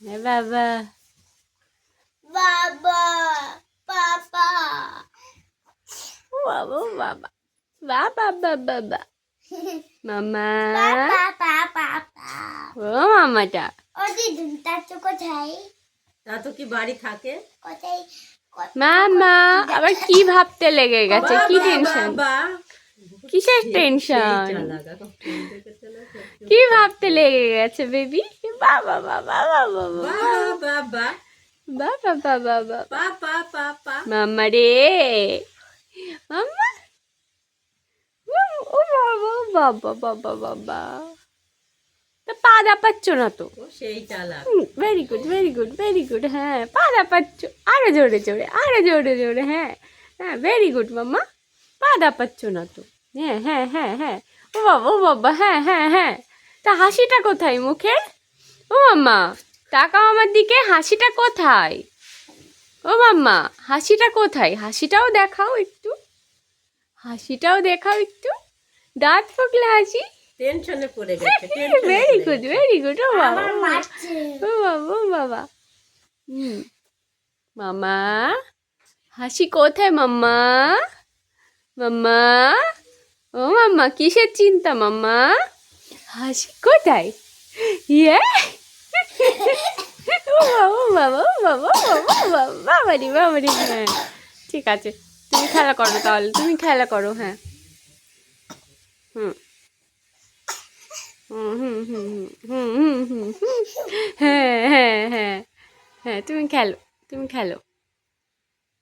বাবা বাবা পাপা বাবা বাবা বাবা বাবা বাবা মামা পাপা পাপা ও মামাটা ও দিদু তার তো কোথায় তা তো কি বাড়ি থাকে? কোথায় মামা আবার কি ভাবতে লেগে গেছে? কি টেনশন? বাবা কিসের টেনশন? চালাক এখন ফোন দেখেছে না তো। কি ভাবতে লেগে গেছে বেবি? বাবা বাবা বাবা বাবা বাবা বাবা বাবা বাবা পাপা পাপা মাম্মা রে মাম্মা ও বাবা বাবা বাবা তা পা দাপাচ্ছ না তো? ও সেই চালাক। Very good very good very good. হ্যাঁ পা দাপাচ্ছ আরো জোরে জোরে আরো জোরে জোরে। হ্যাঁ হ্যাঁ ভেরি গুড মাম্মা। পা দাপাচ্ছ না তো? হ্যাঁ হ্যাঁ হ্যাঁ হ্যাঁ ও বাবা হ্যাঁ হ্যাঁ হ্যাঁ। তা হাসিটা কোথায় মুখের? ও মাম্মা তাকাও আমার দিকে, হাসিটা কোথায়? ও মাম্মা হাসিটা কোথায়? হাসিটাও দেখাও একটু, হাসিটাও দেখাও একটু, দাঁত ফোকলে হাসি। টেনশনে পড়ে গেছে ভেরি গুড ভেরি গুড। ও বাবা আমার মারছে ও বাবা ও বাবা। মামা হাসি কোথায় মাম্মা? মাম্মা ও মাম্মা কিসের চিন্তা মাম্মা? হাসি কোথায়? ইয়ে ও বাবা ও বাবা ও বাবা ও বাবা বাবারি বাবারি। হ্যাঁ ঠিক আছে, তুমি খেলা করো তাহলে, তুমি খেলা করো। হ্যাঁ হুম হুম হুম হুম হুম হুম হুম হুম হ্যাঁ হ্যাঁ হ্যাঁ হ্যাঁ তুমি খেলো তুমি খেলো।